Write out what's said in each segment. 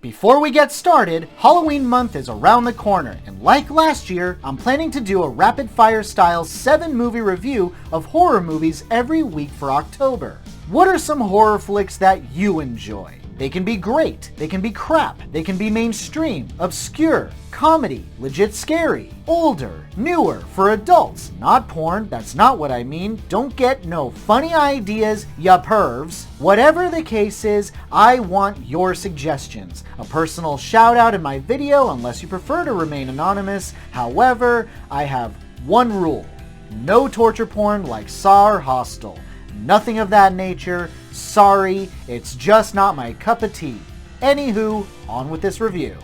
Before we get started, Halloween month is around the corner, and like last year, I'm planning to do a rapid-fire style 7-movie review of horror movies every week for October. What are some horror flicks that you enjoy? They can be great, they can be crap, they can be mainstream, obscure, comedy, legit scary, older, newer, for adults, not porn, that's not what I mean, don't get no funny ideas, ya pervs. Whatever the case is, I want your suggestions. A personal shout out in my video unless you prefer to remain anonymous. However, I have one rule. No torture porn like Saw or Hostel. Nothing of that nature. Sorry, it's just not my cup of tea. Anywho, on with this review.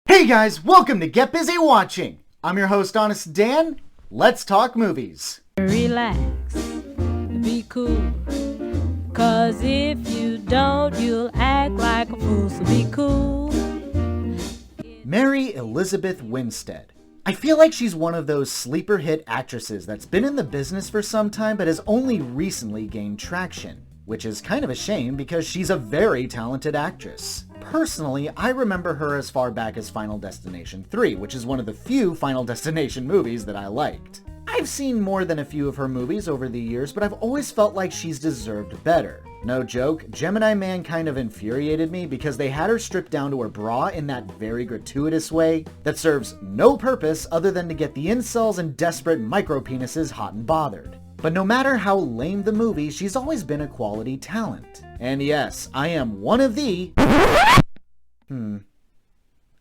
Hey guys, welcome to Get Busy Watching. I'm your host, Honest Dan. Let's talk movies. Relax, be cool, cause if you don't, you'll act like a fool, so be cool. Mary Elizabeth Winstead. I feel like she's one of those sleeper hit actresses that's been in the business for some time but has only recently gained traction, which is kind of a shame because she's a very talented actress. Personally, I remember her as far back as Final Destination 3, which is one of the few Final Destination movies that I liked. I've seen more than a few of her movies over the years, but I've always felt like she's deserved better. No joke, Gemini Man kind of infuriated me because they had her stripped down to her bra in that very gratuitous way that serves no purpose other than to get the incels and desperate micro-penises hot and bothered. But no matter how lame the movie, she's always been a quality talent. And yes, I am one of the...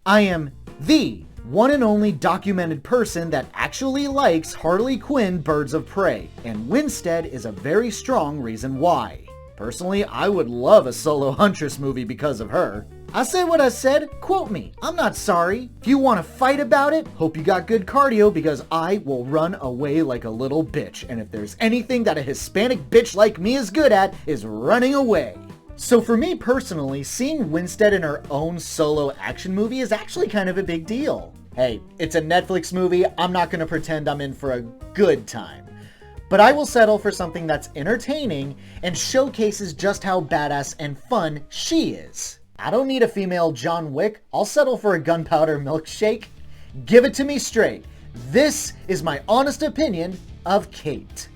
I am the one and only documented person that actually likes Harley Quinn Birds of Prey, and Winstead is a very strong reason why. Personally, I would love a solo Huntress movie because of her. I said what I said, quote me, I'm not sorry. If you want to fight about it, hope you got good cardio because I will run away like a little bitch, and if there's anything that a Hispanic bitch like me is good at, is running away. So for me personally, seeing Winstead in her own solo action movie is actually kind of a big deal. Hey, it's a Netflix movie, I'm not going to pretend I'm in for a good time. But I will settle for something that's entertaining and showcases just how badass and fun she is. I don't need a female John Wick, I'll settle for a gunpowder milkshake. Give it to me straight. This is my honest opinion of Kate.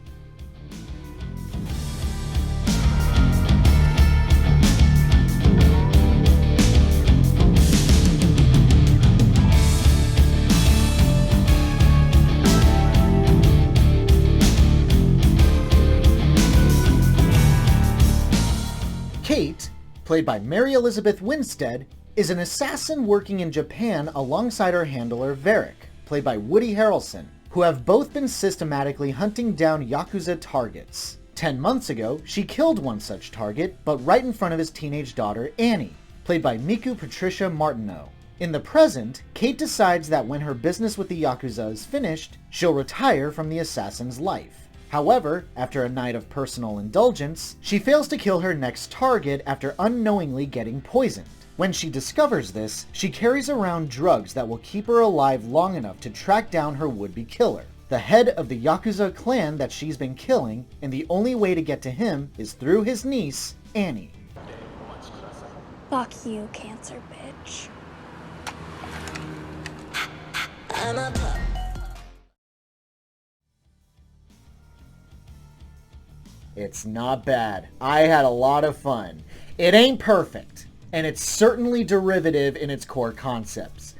Kate, played by Mary Elizabeth Winstead, is an assassin working in Japan alongside her handler Varric, played by Woody Harrelson, who have both been systematically hunting down Yakuza targets. 10 months ago, she killed one such target, but right in front of his teenage daughter Annie, played by Miku Patricia Martineau. In the present, Kate decides that when her business with the Yakuza is finished, she'll retire from the assassin's life. However, after a night of personal indulgence, she fails to kill her next target after unknowingly getting poisoned. When she discovers this, she carries around drugs that will keep her alive long enough to track down her would-be killer, the head of the Yakuza clan that she's been killing, and the only way to get to him is through his niece, Annie. Fuck you, cancer bitch. It's not bad. I had a lot of fun. It ain't perfect, and it's certainly derivative in its core concepts.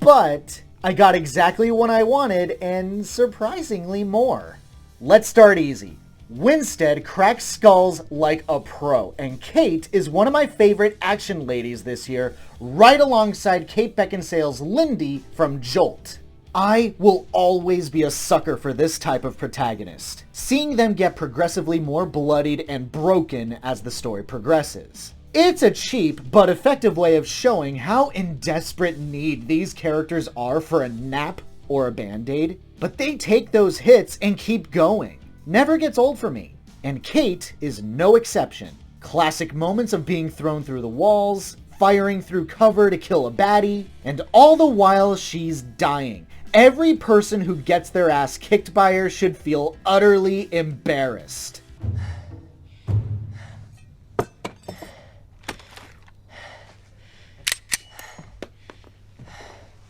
But I got exactly what I wanted, and surprisingly more. Let's start easy. Winstead cracks skulls like a pro, and Kate is one of my favorite action ladies this year, right alongside Kate Beckinsale's Lindy from Jolt. I will always be a sucker for this type of protagonist, seeing them get progressively more bloodied and broken as the story progresses. It's a cheap but effective way of showing how in desperate need these characters are for a nap or a band-aid, but they take those hits and keep going. Never gets old for me, and Kate is no exception. Classic moments of being thrown through the walls, firing through cover to kill a baddie, and all the while she's dying. Every person who gets their ass kicked by her should feel utterly embarrassed.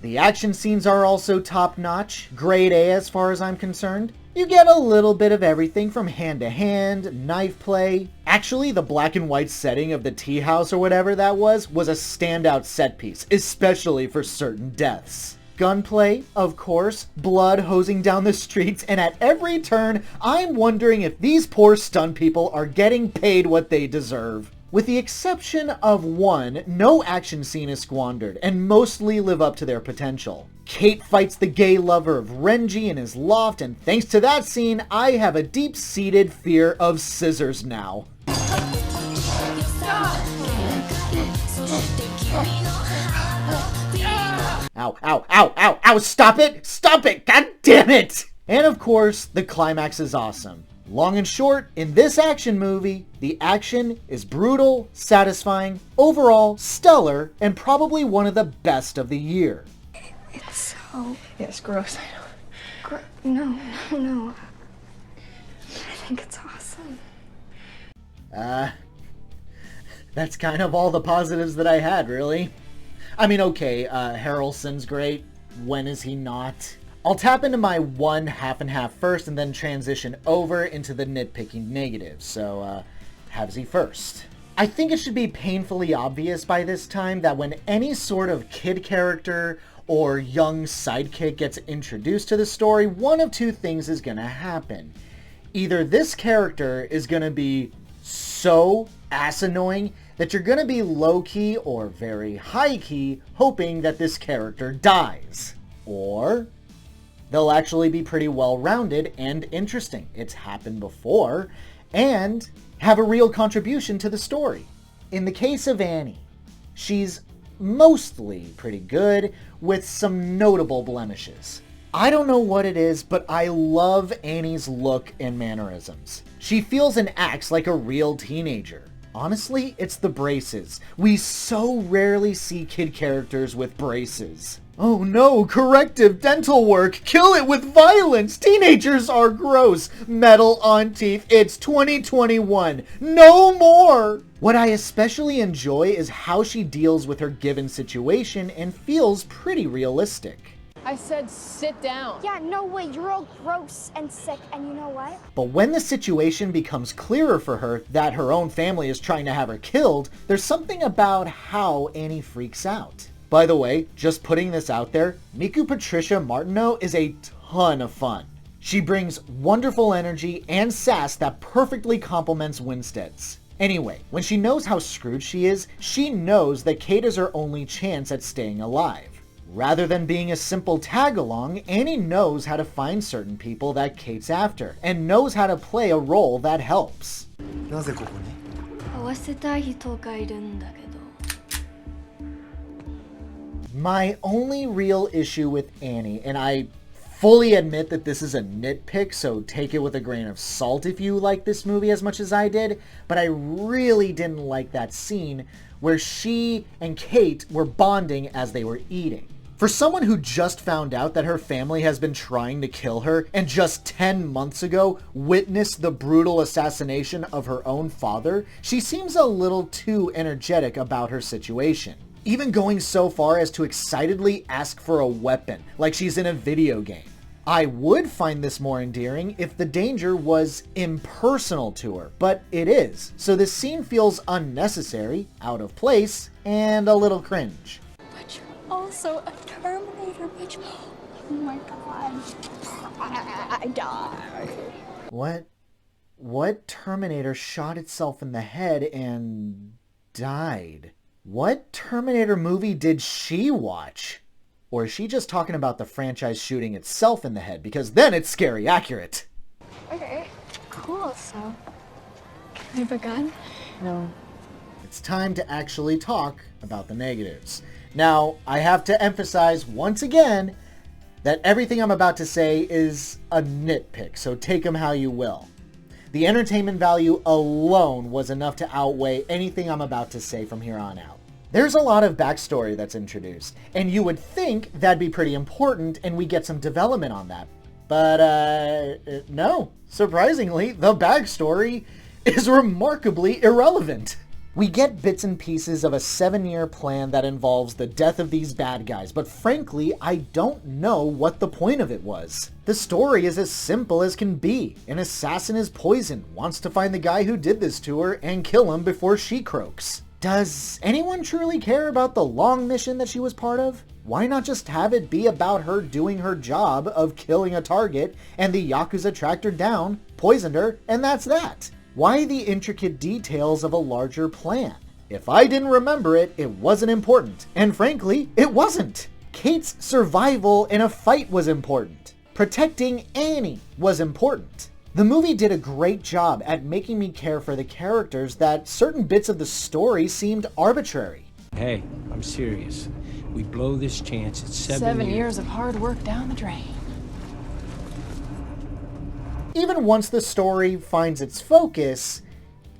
The action scenes are also top-notch, grade A as far as I'm concerned. You get a little bit of everything from hand-to-hand, knife play. Actually, the black and white setting of the tea house or whatever that was a standout set piece, especially for certain deaths. Gunplay, of course, blood hosing down the streets, and at every turn, I'm wondering if these poor stunt people are getting paid what they deserve. With the exception of one, no action scene is squandered, and mostly live up to their potential. Kate fights the gay lover of Renji in his loft, and thanks to that scene, I have a deep-seated fear of scissors now. Ow, ow, ow, ow, ow, stop it! Stop it! God damn it! And of course, the climax is awesome. Long and short, in this action movie, the action is brutal, satisfying, overall stellar, and probably one of the best of the year. It's so... Yeah, it's gross, I know. No. I think it's awesome. That's kind of all the positives that I had, really. I mean, okay, Harrelson's great. When is he not? I'll tap into my one half and half first and then transition over into the nitpicking negatives. So, Havsy first. I think it should be painfully obvious by this time that when any sort of kid character or young sidekick gets introduced to the story, one of two things is going to happen. Either this character is going to be so ass-annoying that you're going to be low-key or very high-key hoping that this character dies. Or they'll actually be pretty well-rounded and interesting. It's happened before, and have a real contribution to the story. In the case of Annie, she's mostly pretty good with some notable blemishes. I don't know what it is, but I love Annie's look and mannerisms. She feels and acts like a real teenager. Honestly, it's the braces. We so rarely see kid characters with braces. Oh no, corrective dental work! Kill it with violence! Teenagers are gross! Metal on teeth, it's 2021! No more! What I especially enjoy is how she deals with her given situation and feels pretty realistic. I said sit down. Yeah, no way, you're all gross and sick, and you know what? But when the situation becomes clearer for her that her own family is trying to have her killed, there's something about how Annie freaks out. By the way, just putting this out there, Miku Patricia Martineau is a ton of fun. She brings wonderful energy and sass that perfectly complements Winstead's. Anyway, when she knows how screwed she is, she knows that Kate is her only chance at staying alive. Rather than being a simple tag-along, Annie knows how to find certain people that Kate's after, and knows how to play a role that helps. なぜここに? 会わせたい人がいるんだけど。 My only real issue with Annie, and I fully admit that this is a nitpick, so take it with a grain of salt if you like this movie as much as I did, but I really didn't like that scene where she and Kate were bonding as they were eating. For someone who just found out that her family has been trying to kill her and just 10 months ago witnessed the brutal assassination of her own father, she seems a little too energetic about her situation. Even going so far as to excitedly ask for a weapon, like she's in a video game. I would find this more endearing if the danger was impersonal to her, but it is. So this scene feels unnecessary, out of place, and a little cringe. But you're also a Terminator, bitch. Oh my god. I died. What Terminator shot itself in the head and died? What Terminator movie did she watch? Or is she just talking about the franchise shooting itself in the head? Because then it's scary accurate. Okay, cool, so... Can I have a gun? No. It's time to actually talk about the negatives. Now, I have to emphasize once again that everything I'm about to say is a nitpick, so take them how you will. The entertainment value alone was enough to outweigh anything I'm about to say from here on out. There's a lot of backstory that's introduced, and you would think that'd be pretty important and we get some development on that. But, no. Surprisingly, the backstory is remarkably irrelevant. We get bits and pieces of a 7-year plan that involves the death of these bad guys, but frankly, I don't know what the point of it was. The story is as simple as can be. An assassin is poisoned, wants to find the guy who did this to her and kill him before she croaks. Does anyone truly care about the long mission that she was part of? Why not just have it be about her doing her job of killing a target and the Yakuza tracked her down, poisoned her, and that's that? Why the intricate details of a larger plan? If I didn't remember it, it wasn't important. And frankly, it wasn't. Kate's survival in a fight was important. Protecting Annie was important. The movie did a great job at making me care for the characters that certain bits of the story seemed arbitrary. Hey, I'm serious. We blow this chance, it's 7 years of hard work down the drain. Even once the story finds its focus,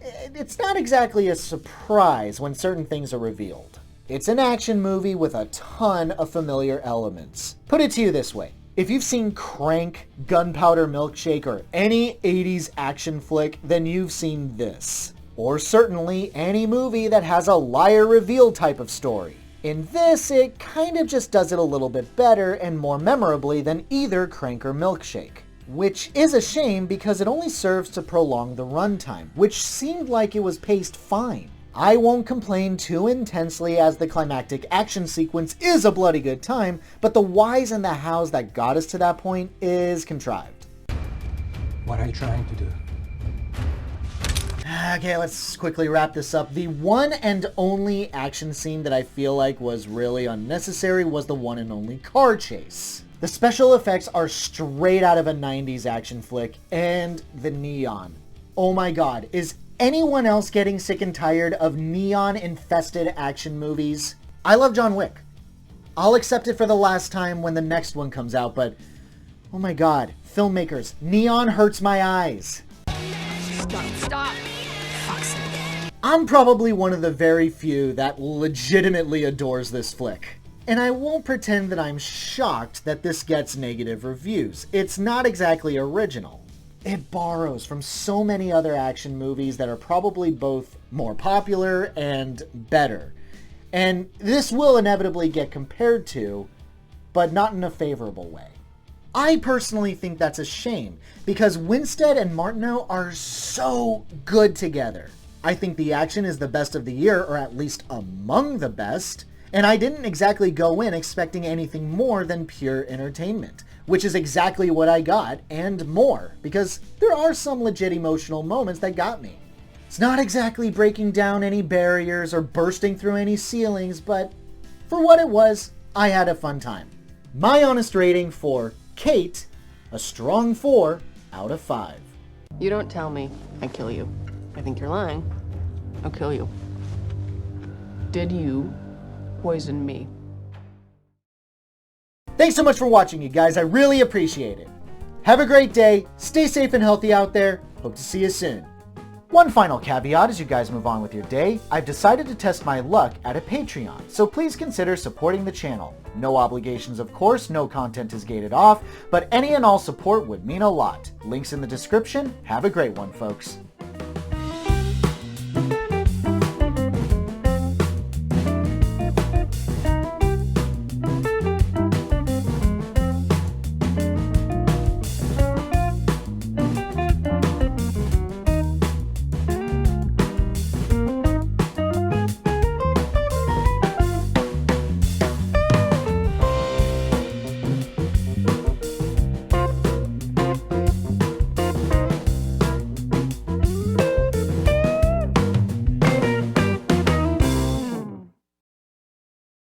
it's not exactly a surprise when certain things are revealed. It's an action movie with a ton of familiar elements. Put it to you this way. If you've seen Crank, Gunpowder Milkshake, or any 80s action flick, then you've seen this. Or certainly any movie that has a liar reveal type of story. In this, it kind of just does it a little bit better and more memorably than either Crank or Milkshake. Which is a shame because it only serves to prolong the runtime, which seemed like it was paced fine. I won't complain too intensely as the climactic action sequence is a bloody good time, but the whys and the hows that got us to that point is contrived. What are you trying to do? Okay, let's quickly wrap this up. The one and only action scene that I feel like was really unnecessary was the one and only car chase. The special effects are straight out of a 90s action flick, and the neon. Oh my god, is anyone else getting sick and tired of neon-infested action movies? I love John Wick. I'll accept it for the last time when the next one comes out, but oh my god, filmmakers, neon hurts my eyes. Stop. Fuck's sake. I'm probably one of the very few that legitimately adores this flick. And I won't pretend that I'm shocked that this gets negative reviews. It's not exactly original. It borrows from so many other action movies that are probably both more popular and better. And this will inevitably get compared to, but not in a favorable way. I personally think that's a shame, because Winstead and Martineau are so good together. I think the action is the best of the year, or at least among the best. And I didn't exactly go in expecting anything more than pure entertainment, which is exactly what I got, and more, because there are some legit emotional moments that got me. It's not exactly breaking down any barriers or bursting through any ceilings, but for what it was, I had a fun time. My honest rating for Kate, a strong 4 out of 5. You don't tell me, I kill you. I think you're lying. I'll kill you. Did you poison me? Thanks so much for watching, you guys. I really appreciate it. Have a great day. Stay safe and healthy out there. Hope to see you soon. One final caveat as you guys move on with your day. I've decided to test my luck at a Patreon, so please consider supporting the channel. No obligations, of course. No content is gated off, but any and all support would mean a lot. Links in the description. Have a great one, folks.